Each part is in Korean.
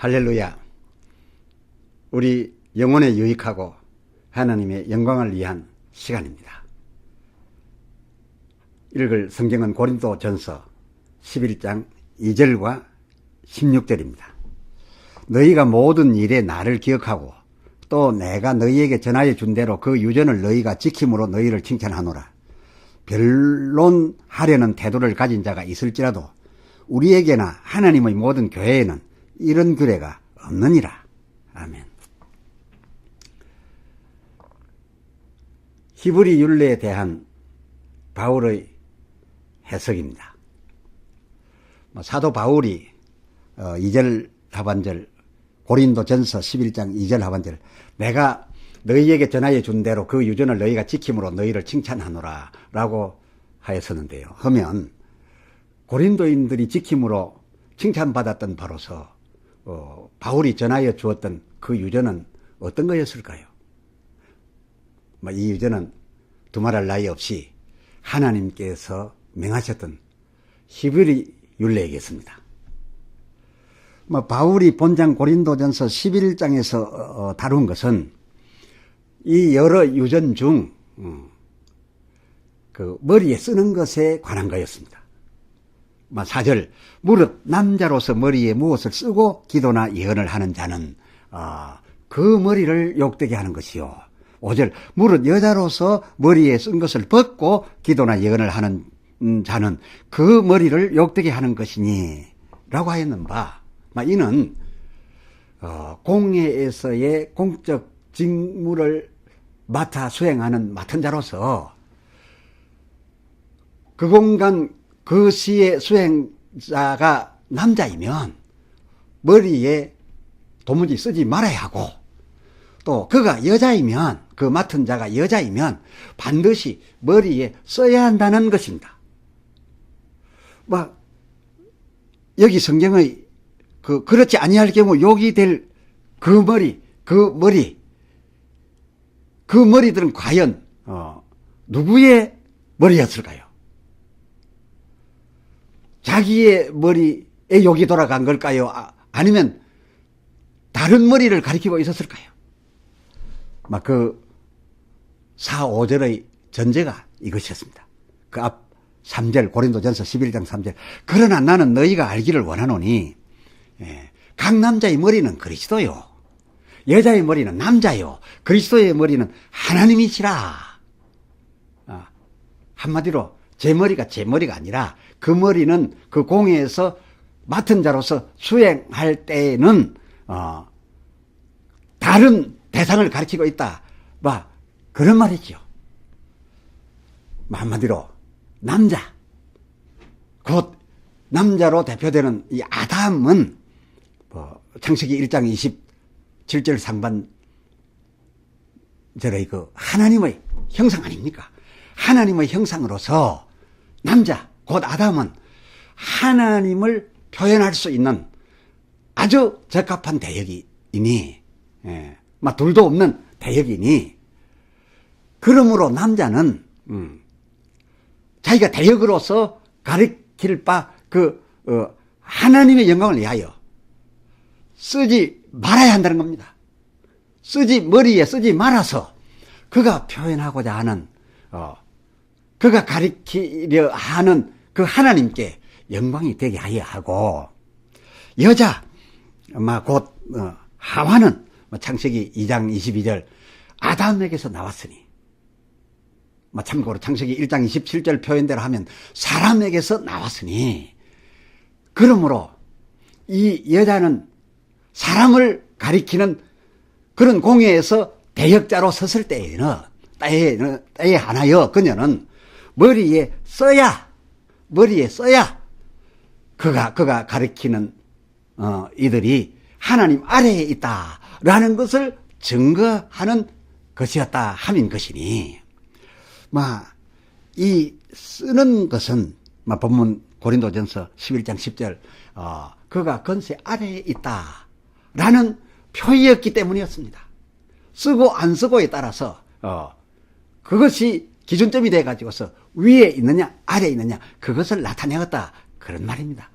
할렐루야. 우리 영혼에 유익하고 하나님의 영광을 위한 시간입니다. 읽을 성경은 고린도전서 11장 2절과 16절입니다. 너희가 모든 일에 나를 기억하고 또 내가 너희에게 전하여 준 대로 그 유전을 너희가 지킴으로 너희를 칭찬하노라. 변론하려는 태도를 가진 자가 있을지라도 우리에게나 하나님의 모든 교회에는 이런 규례가 없느니라. 아멘. 히브리 율례에 대한 바울의 해석입니다. 사도 바울이 2절 하반절, 고린도전서 11장 2절 하반절, 내가 너희에게 전하여 준 대로 그 유전을 너희가 지킴으로 너희를 칭찬하노라 라고 하였었는데요. 하면 고린도인들이 지킴으로 칭찬받았던 바로서 바울이 전하여 주었던 그 유전은 어떤 거였을까요? 이 유전은 두말할 나위 없이 하나님께서 명하셨던 히브리 율례이겠습니다. 바울이 본장 고린도전서 11장에서 다룬 것은 이 여러 유전 중 그 머리에 쓰는 것에 관한 거였습니다. 4절, 무릇 남자로서 머리에 무엇을 쓰고 기도나 예언을 하는 자는 그 머리를 욕되게 하는 것이요. 5절, 무릇 여자로서 머리에 쓴 것을 벗고 기도나 예언을 하는 자는 그 머리를 욕되게 하는 것이니 라고 하였는 바, 이는 공회에서의 공적 직무를 맡은 자로서 그 공간 그 시의 수행자가 남자이면 머리에 도무지 쓰지 말아야 하고, 또 그가 여자이면, 그 맡은 자가 여자이면 반드시 머리에 써야 한다는 것입니다. 여기 성경의 그렇지 아니할 경우 욕이 될 그 머리들은 과연 누구의 머리였을까요? 자기의 머리에 욕이 돌아간 걸까요? 아니면 다른 머리를 가리키고 있었을까요? 그 4, 5절의 전제가 이것이었습니다. 그 앞 3절, 고린도전서 11장 3절. 그러나 나는 너희가 알기를 원하노니 각 남자의 머리는 그리스도요, 여자의 머리는 남자요, 그리스도의 머리는 하나님이시라. 한마디로 제 머리가 아니라 그 머리는 그 공회에서 맡은 자로서 수행할 때에는 다른 대상을 가리키고 있다. 그런 말이죠. 한마디로 남자, 곧 남자로 대표되는 이 아담은 창세기 1장 27절 상반절의 그 하나님의 형상 아닙니까? 하나님의 형상으로서 남자, 곧 아담은 하나님을 표현할 수 있는 아주 적합한 대역이니, 둘도 없는 대역이니, 그러므로 남자는 자기가 대역으로서 가리킬 바 하나님의 영광을 위하여 쓰지 말아야 한다는 겁니다. 머리에 쓰지 말아서 그가 표현하고자 하는, 그가 가리키려 하는 그 하나님께 영광이 되게 하여 하고, 여자, 곧 하와는 창세기 2장 22절 아담에게서 나왔으니, 참고로 창세기 1장 27절 표현대로 하면 사람에게서 나왔으니, 그러므로 이 여자는 사람을 가리키는 그런 공회에서 대역자로 섰을 때에 하나여 그녀는 머리에 써야 그가 가리키는 이들이 하나님 아래에 있다라는 것을 증거하는 것이었다 함인 것이니, 이 쓰는 것은 본문 고린도전서 11장 10절 그가 건세 아래에 있다라는 표현이었기 때문이었습니다. 쓰고 안 쓰고에 따라서 그것이 기준점이 돼가지고서 위에 있느냐 아래에 있느냐 그것을 나타내었다, 그런 말입니다.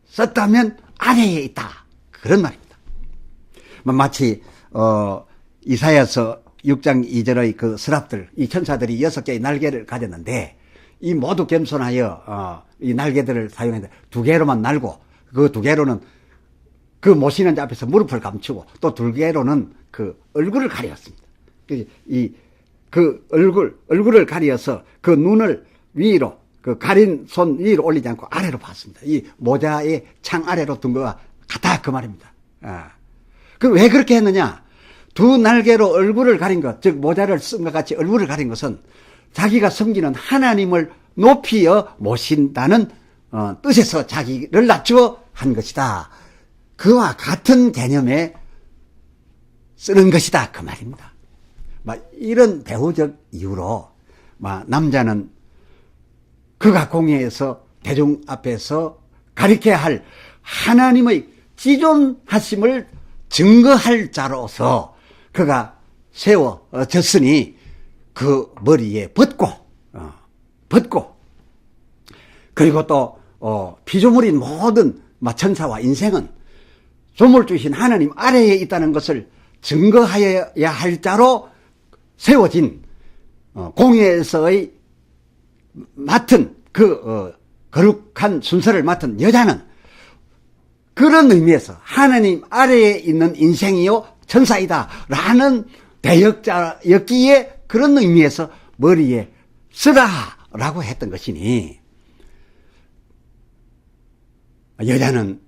썼다면 아래에 있다, 그런 말입니다. 마치 이사야서 6장 2절의 그 서랍들, 이 천사들이 6개의 날개를 가졌는데 이 모두 겸손하여 이 날개들을 사용했는데 2개로만 날고 그 2개로는 그 모시는 자 앞에서 무릎을 감추고 또 2개로는 그 얼굴을 가렸습니다. 그 얼굴을 가려서 그 눈을 위로 그 가린 손 위로 올리지 않고 아래로 봤습니다. 이 모자의 창 아래로 둔 거와 같다 그 말입니다. 그 왜 그렇게 했느냐? 2 날개로 얼굴을 가린 것, 즉 모자를 쓴 것 같이 얼굴을 가린 것은 자기가 섬기는 하나님을 높이어 모신다는 뜻에서 자기를 낮추어 한 것이다. 그와 같은 개념에 쓰는 것이다 그 말입니다. 이런 배우적 이유로 남자는 그가 공회에서 대중 앞에서 가리켜야 할 하나님의 지존하심을 증거할 자로서 그가 세워졌으니 그 머리에 벗고 그리고 또 피조물인 모든 천사와 인생은 조물 주신 하나님 아래에 있다는 것을 증거하여야 할 자로 세워진 공회에서의 맡은 그 거룩한 순서를 맡은 여자는 그런 의미에서 하나님 아래에 있는 인생이요 천사이다 라는 대역자였기에 그런 의미에서 머리에 쓰라라고 했던 것이니 여자는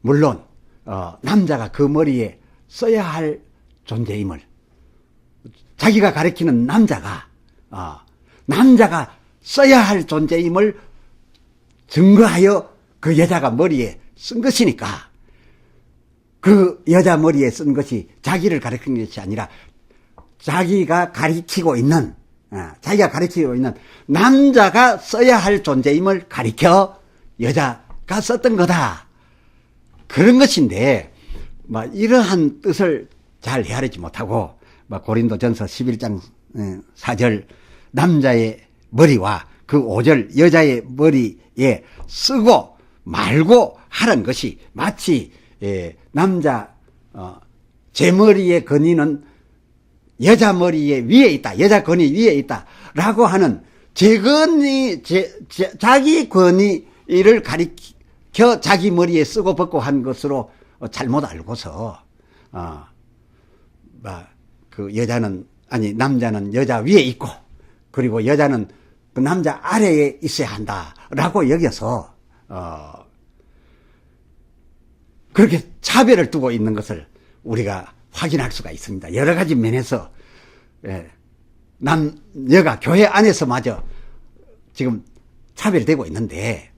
물론 남자가 그 머리에 써야 할 존재임을 자기가 가리키는 남자가 써야 할 존재임을 증거하여 그 여자가 머리에 쓴 것이니까 그 여자 머리에 쓴 것이 자기를 가리키는 것이 아니라 자기가 가리키고 있는 남자가 써야 할 존재임을 가리켜 여자가 썼던 거다. 그런 것인데 이러한 뜻을 잘 헤아리지 못하고 고린도전서 11장 4절 남자의 머리와 그 5절 여자의 머리에 쓰고 말고 하는 것이 마치 남자 제 머리의 건의는 여자 머리에 위에 있다. 여자 건의 위에 있다. 라고 하는 자기 건의를 가리켜 자기 머리에 쓰고 벗고 한 것으로 잘못 알고서 그 남자는 여자 위에 있고 그리고 여자는 그 남자 아래에 있어야 한다라고 여겨서 그렇게 차별을 두고 있는 것을 우리가 확인할 수가 있습니다. 여러 가지 면에서 여가 교회 안에서마저 지금 차별되고 있는데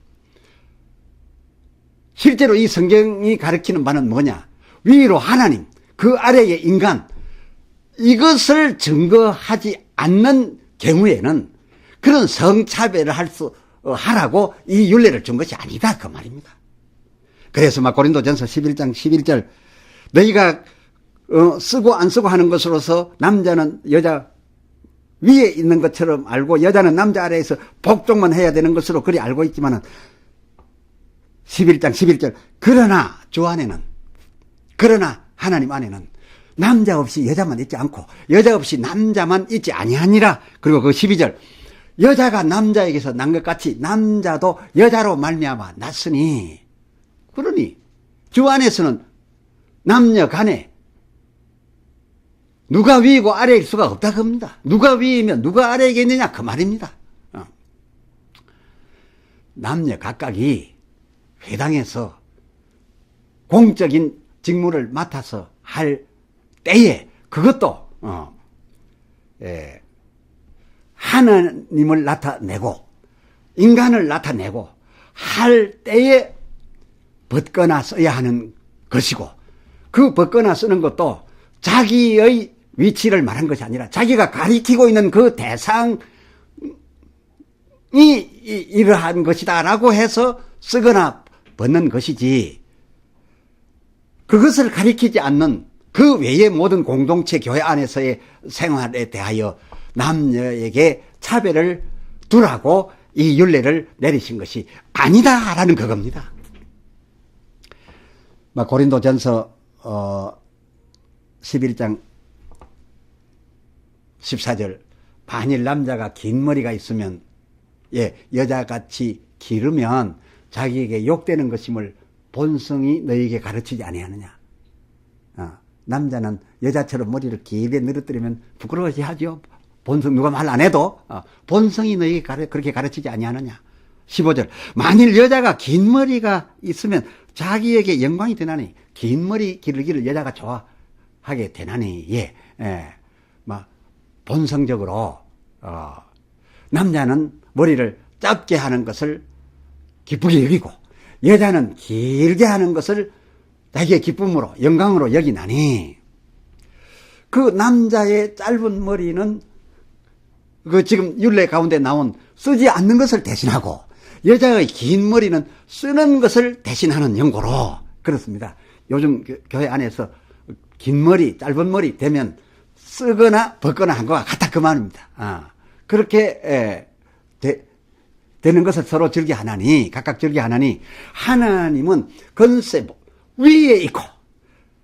실제로 이 성경이 가르치는 바는 뭐냐? 위로 하나님, 그 아래에 인간, 이것을 증거하지 않는 경우에는 그런 성차별을 하라고 이 율례를 준 것이 아니다 그 말입니다. 그래서 고린도전서 11장 11절 너희가 쓰고 안 쓰고 하는 것으로서 남자는 여자 위에 있는 것처럼 알고 여자는 남자 아래에서 복종만 해야 되는 것으로 그리 알고 있지만은 11장 11절 그러나 주 안에는 그러나 하나님 안에는 남자 없이 여자만 있지 않고 여자 없이 남자만 있지 아니하니라. 그리고 그 12절 여자가 남자에게서 난 것 같이 남자도 여자로 말미암아 났으니 그러니 주 안에서는 남녀 간에 누가 위이고 아래일 수가 없다 겁니다. 누가 위이면 누가 아래이겠느냐 그 말입니다. 남녀 각각이 회당에서 공적인 직무를 맡아서 할 때에 그것도 하나님을 나타내고 인간을 나타내고 할 때에 벗거나 써야 하는 것이고 그 벗거나 쓰는 것도 자기의 위치를 말한 것이 아니라 자기가 가리키고 있는 그 대상이 이러한 것이다 라고 해서 쓰거나 벗는 것이지 그것을 가리키지 않는 그 외의 모든 공동체 교회 안에서의 생활에 대하여 남녀에게 차별을 두라고 이 율례를 내리신 것이 아니다라는 그겁니다. 고린도전서 11장 14절 만일 남자가 긴 머리가 있으면 여자같이 기르면 자기에게 욕되는 것임을 본성이 너희에게 가르치지 아니하느냐. 남자는 여자처럼 머리를 길게 늘어뜨리면 부끄러워시 하죠. 본성 누가 말 안 해도 본성이 너희에게 그렇게 가르치지 아니하느냐. 15절 만일 여자가 긴 머리가 있으면 자기에게 영광이 되나니 긴 머리 기르기를 여자가 좋아하게 되나니 본성적으로 남자는 머리를 짧게 하는 것을 기쁘게 여기고 여자는 길게 하는 것을 자기의 기쁨으로 영광으로 여기나니 그 남자의 짧은 머리는 그 지금 율례 가운데 나온 쓰지 않는 것을 대신하고 여자의 긴 머리는 쓰는 것을 대신하는 연고로 그렇습니다. 요즘 교회 안에서 긴 머리, 짧은 머리 되면 쓰거나 벗거나 한 것과 같다 그 말입니다. 그렇게 되는 것을 서로 즐겨하나니 각각 즐겨하나니 하나님은 권세 위에 있고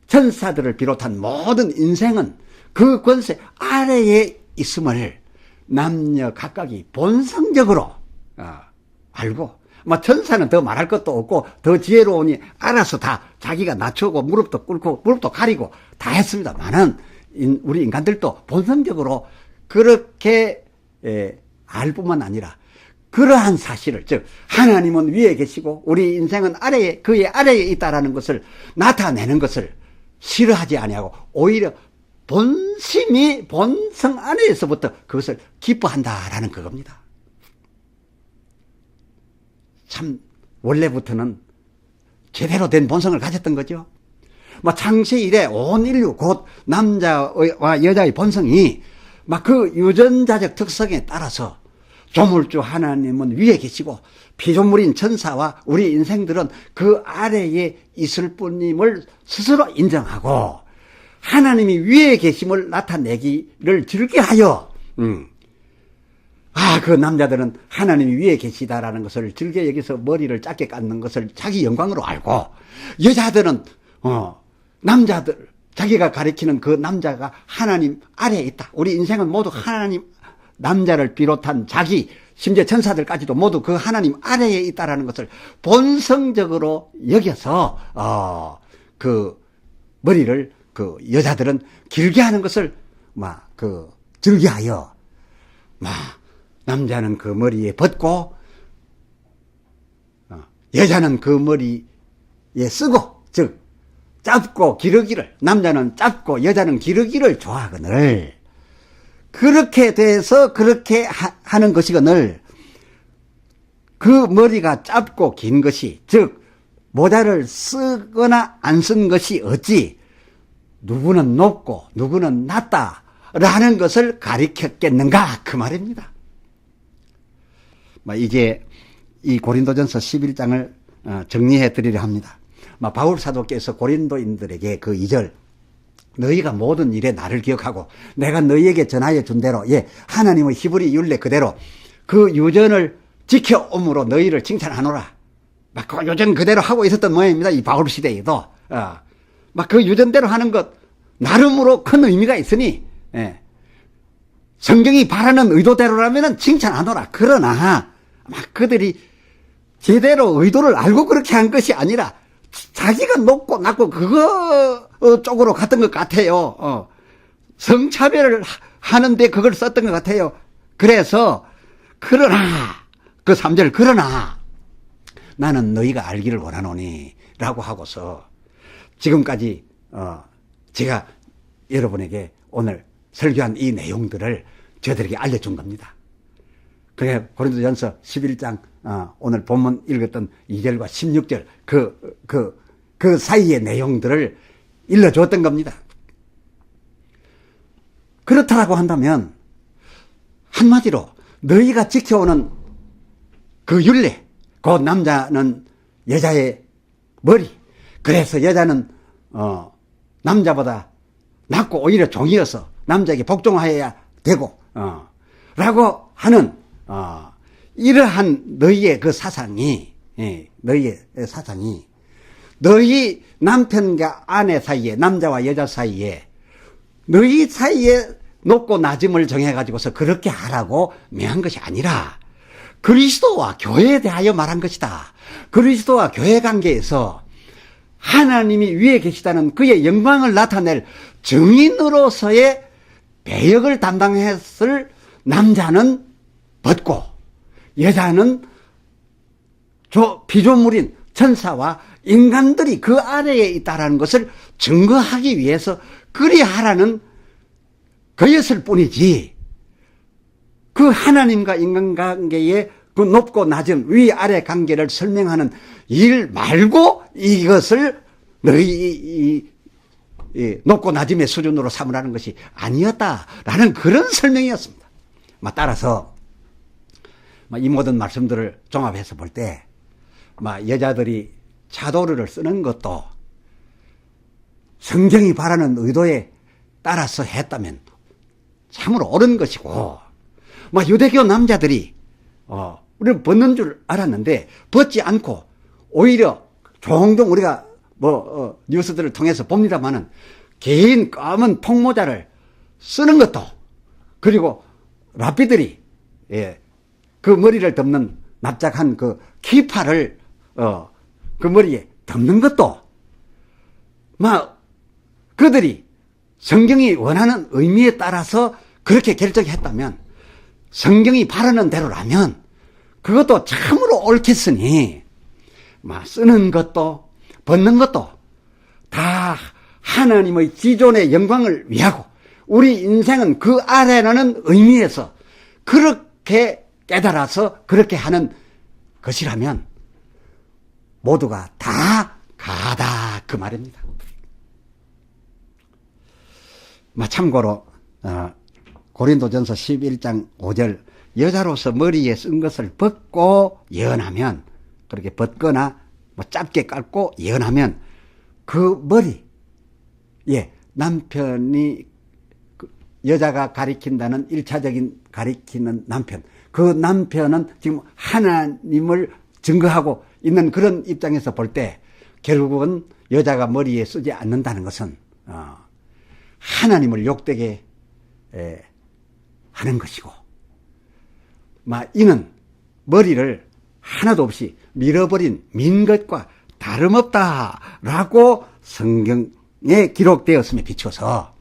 천사들을 비롯한 모든 인생은 그 권세 아래에 있음을 남녀 각각이 본성적으로 알고 천사는 더 말할 것도 없고 더 지혜로우니 알아서 다 자기가 낮추고 무릎도 꿇고 무릎도 가리고 다 했습니다만은 우리 인간들도 본성적으로 그렇게 알 뿐만 아니라 그러한 사실을 즉 하나님은 위에 계시고 우리 인생은 아래에 그의 아래에 있다라는 것을 나타내는 것을 싫어하지 아니하고 오히려 본심이 본성 안에서부터 그것을 기뻐한다라는 그겁니다. 참 원래부터는 제대로 된 본성을 가졌던 거죠. 창세 이래 온 인류 곧 남자와 여자의 본성이 그 유전자적 특성에 따라서 조물주 하나님은 위에 계시고 피조물인 천사와 우리 인생들은 그 아래에 있을 뿐임을 스스로 인정하고 하나님이 위에 계심을 나타내기를 즐겨하여 그 남자들은 하나님이 위에 계시다라는 것을 즐겨 여기서 머리를 짧게 깎는 것을 자기 영광으로 알고 여자들은 남자들 자기가 가리키는 그 남자가 하나님 아래에 있다. 우리 인생은 모두 하나님 남자를 비롯한 자기 심지어 천사들까지도 모두 그 하나님 아래에 있다라는 것을 본성적으로 여겨서 그 머리를 그 여자들은 길게 하는 것을 즐겨하여 남자는 그 머리에 벗고 여자는 그 머리에 쓰고 즉 짧고 기르기를 남자는 짧고 여자는 기르기를 좋아하거늘 그렇게 돼서 그렇게 하는 것이거늘 그 머리가 짧고 긴 것이 즉 모자를 쓰거나 안 쓴 것이 어찌 누구는 높고 누구는 낮다라는 것을 가리켰겠는가 그 말입니다. 이제 이 고린도전서 11장을 정리해 드리려 합니다. 바울 사도께서 고린도인들에게 그 2절 너희가 모든 일에 나를 기억하고 내가 너희에게 전하여 준 대로 하나님의 히브리 율례 그대로 그 유전을 지켜옴으로 너희를 칭찬하노라. 그 유전 그대로 하고 있었던 모양입니다. 이 바울 시대에도 그 유전대로 하는 것 나름으로 큰 의미가 있으니 성경이 바라는 의도대로라면 칭찬하노라. 그러나 그들이 제대로 의도를 알고 그렇게 한 것이 아니라 자기가 높고 낮고 그거 쪽으로 갔던 것 같아요. 성차별을 하는데 그걸 썼던 것 같아요. 그래서 그러나 그 3절 그러나 나는 너희가 알기를 원하노니 라고 하고서 지금까지 제가 여러분에게 오늘 설교한 이 내용들을 저들에게 알려준 겁니다. 그게 고린도전서 11장 오늘 본문 읽었던 2절과 16절 그 사이의 내용들을 일러주었던 겁니다. 그렇다라고 한다면 한마디로 너희가 지켜오는 그 율례 곧 남자는 여자의 머리 그래서 여자는 남자보다 낮고 오히려 종이어서 남자에게 복종하여야 되고 라고 하는 이러한 너희의 그 사상이 너희의 사상이 너희 남편과 아내 사이에, 남자와 여자 사이에, 너희 사이에 높고 낮음을 정해가지고서 그렇게 하라고 명한 것이 아니라 그리스도와 교회에 대하여 말한 것이다. 그리스도와 교회 관계에서 하나님이 위에 계시다는 그의 영광을 나타낼 증인으로서의 배역을 담당했을 남자는 벗고 여자는 피조물인 천사와 인간들이 그 아래에 있다는 것을 증거하기 위해서 그리하라는 그였을 뿐이지, 그 하나님과 인간관계의 그 높고 낮은 위아래 관계를 설명하는 일 말고 이것을 너희 높고 낮음의 수준으로 삼으라는 것이 아니었다라는 그런 설명이었습니다. 따라서 이 모든 말씀들을 종합해서 볼 때 여자들이 차도르를 쓰는 것도 성경이 바라는 의도에 따라서 했다면 참으로 옳은 것이고, 유대교 남자들이 우리는 벗는 줄 알았는데 벗지 않고 오히려 종종 우리가 뉴스들을 통해서 봅니다만은 긴 검은 통모자를 쓰는 것도, 그리고 랍비들이 그 머리를 덮는 납작한 그 키파를 그 머리에 덮는 것도 그들이 성경이 원하는 의미에 따라서 그렇게 결정했다면, 성경이 바라는 대로라면 그것도 참으로 옳겠으니 쓰는 것도 벗는 것도 다 하나님의 지존의 영광을 위하고 우리 인생은 그 아래라는 의미에서 그렇게 깨달아서 그렇게 하는 것이라면 모두가 다 가다 그 말입니다. 참고로 고린도전서 11장 5절, 여자로서 머리에 쓴 것을 벗고 예언하면, 그렇게 벗거나 짧게 깔고 예언하면 그 머리, 남편이 여자가 가리킨다는 1차적인 가리키는 남편, 그 남편은 지금 하나님을 증거하고 있는 그런 입장에서 볼 때 결국은 여자가 머리에 쓰지 않는다는 것은 하나님을 욕되게 하는 것이고, 이는 머리를 하나도 없이 밀어버린 민 것과 다름없다라고 성경에 기록되었음에 비춰서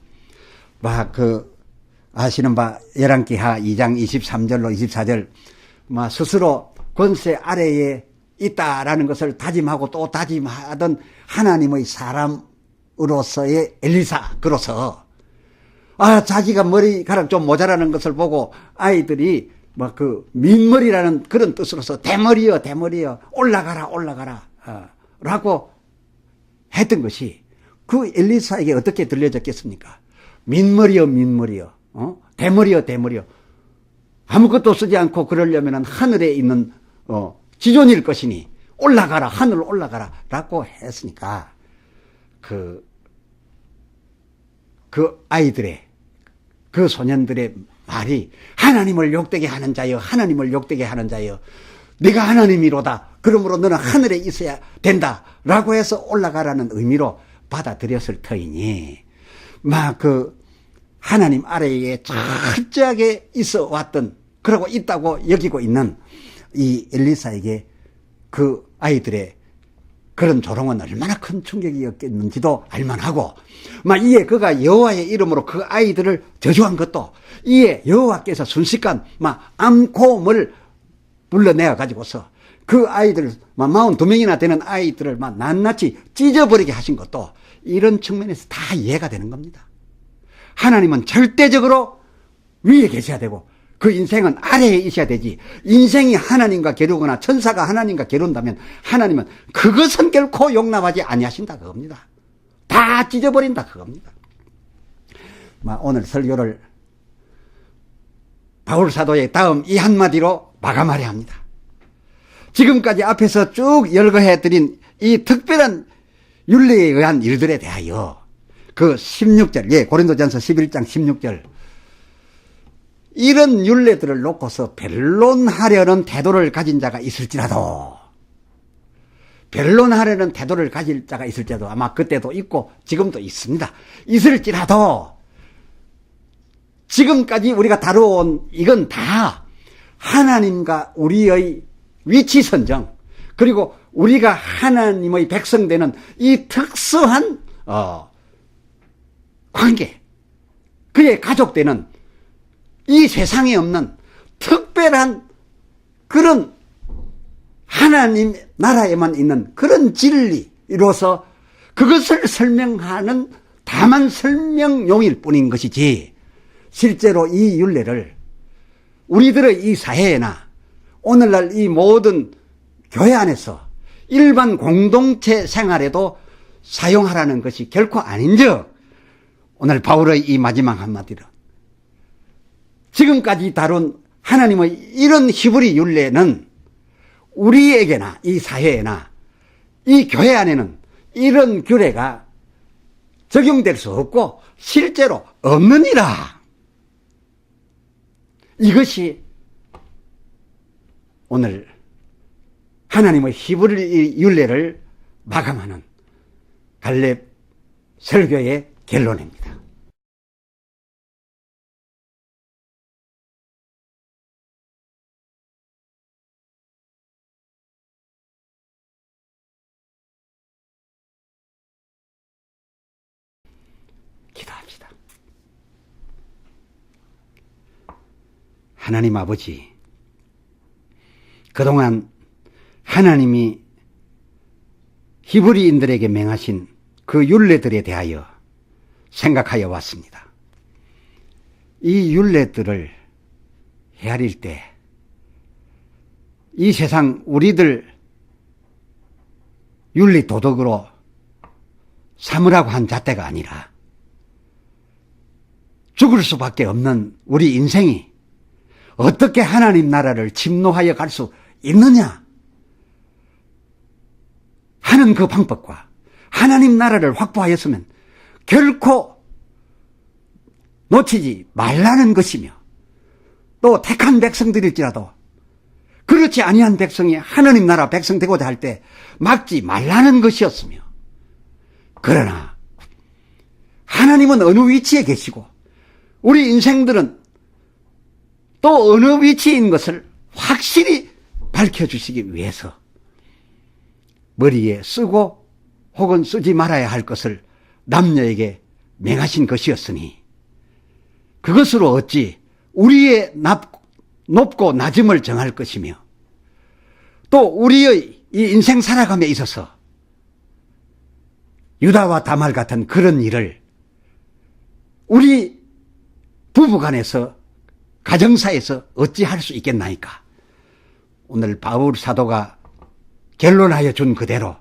아시는 바 열왕기하 2장 23절로 24절 스스로 권세 아래에 있다라는 것을 다짐하고 또 다짐하던 하나님의 사람으로서의 엘리사, 그로서 자기가 머리카락 좀 모자라는 것을 보고 아이들이 민머리라는 그런 뜻으로서 대머리여 올라가라 라고 했던 것이 그 엘리사에게 어떻게 들려졌겠습니까? 민머리여 대머리여 아무것도 쓰지 않고 그러려면 하늘에 있는 지존일 것이니 하늘로 올라가라 라고 했으니까 그 아이들의, 그 소년들의 말이 하나님을 욕되게 하는 자여 네가 하나님이로다, 그러므로 너는 하늘에 있어야 된다 라고 해서 올라가라는 의미로 받아들였을 터이니 하나님 아래에 철저하게 있어 왔던, 그러고 있다고 여기고 있는 이 엘리사에게 그 아이들의 그런 조롱은 얼마나 큰 충격이었겠는지도 알만하고, 이에 그가 여호와의 이름으로 그 아이들을 저주한 것도, 이에 여호와께서 순식간 암곰을 불러내어 가지고서 그 아이들 42명이나 되는 아이들을 낱낱이 찢어버리게 하신 것도 이런 측면에서 다 이해가 되는 겁니다. 하나님은 절대적으로 위에 계셔야 되고 그 인생은 아래에 있어야 되지, 인생이 하나님과 겨루거나 천사가 하나님과 겨룬다면 하나님은 그것은 결코 용납하지 아니하신다 그겁니다. 다 찢어버린다 그겁니다. 오늘 설교를 바울 사도의 다음 이 한마디로 마감하려 합니다. 지금까지 앞에서 쭉 열거해드린 이 특별한 율례에 의한 일들에 대하여 그 16절, 고린도전서 11장 16절, 이런 율례들을 놓고서 변론하려는 태도를 가진 자가 있을지라도 변론하려는 태도를 가질 자가 있을지도 아마 그때도 있고 지금도 있습니다. 있을지라도 지금까지 우리가 다루어온 이건 다 하나님과 우리의 위치 선정, 그리고 우리가 하나님의 백성 되는 이 특수한 관계, 그의 가족 되는 이 세상에 없는 특별한 그런 하나님 나라에만 있는 그런 진리로서 그것을 설명하는 다만 설명용일 뿐인 것이지, 실제로 이 율례를 우리들의 이 사회나 오늘날 이 모든 교회 안에서 일반 공동체 생활에도 사용하라는 것이 결코 아닌즉, 오늘 바울의 이 마지막 한마디로 지금까지 다룬 하나님의 이런 히브리 율례는 우리에게나 이 사회에나 이 교회 안에는 이런 규례가 적용될 수 없고 실제로 없느니라. 이것이 오늘 하나님의 히브리 율례를 마감하는 갈렙 설교의 결론입니다. 기도합시다. 하나님 아버지, 그동안 하나님이 히브리인들에게 맹하신 그 율례들에 대하여 생각하여 왔습니다. 이 율례들을 헤아릴 때 이 세상 우리들 윤리 도덕으로 삼으라고 한 잣대가 아니라 죽을 수밖에 없는 우리 인생이 어떻게 하나님 나라를 침노하여 갈 수 있느냐 하는 그 방법과 하나님 나라를 확보하였으면 결코 놓치지 말라는 것이며, 또 택한 백성들일지라도 그렇지 아니한 백성이 하나님 나라 백성 되고자 할 때 막지 말라는 것이었으며, 그러나 하나님은 어느 위치에 계시고 우리 인생들은 또 어느 위치에 있는 것을 확실히 밝혀주시기 위해서 머리에 쓰고 혹은 쓰지 말아야 할 것을 남녀에게 맹하신 것이었으니, 그것으로 어찌 우리의 높고 낮음을 정할 것이며, 또 우리의 이 인생 살아감에 있어서 유다와 다말 같은 그런 일을 우리 부부간에서 가정사에서 어찌 할 수 있겠나이까. 오늘 바울 사도가 결론하여 준 그대로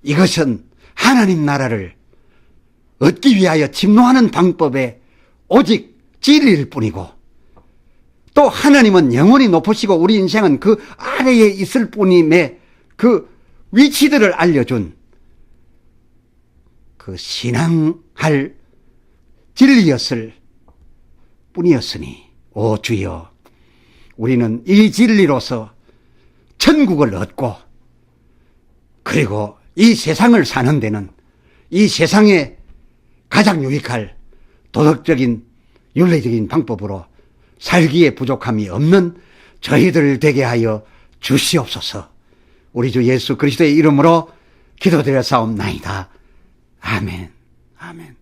이것은 하나님 나라를 얻기 위하여 침노하는 방법의 오직 진리일 뿐이고, 또 하나님은 영원히 높으시고 우리 인생은 그 아래에 있을 뿐임의 그 위치들을 알려준 그 신앙할 진리였을 뿐이었으니, 오 주여, 우리는 이 진리로서 천국을 얻고, 그리고 이 세상을 사는 데는 이 세상에 가장 유익할 도덕적인 윤리적인 방법으로 살기에 부족함이 없는 저희들 되게 하여 주시옵소서. 우리 주 예수 그리스도의 이름으로 기도드려 싸움나이다. 아멘. 아멘.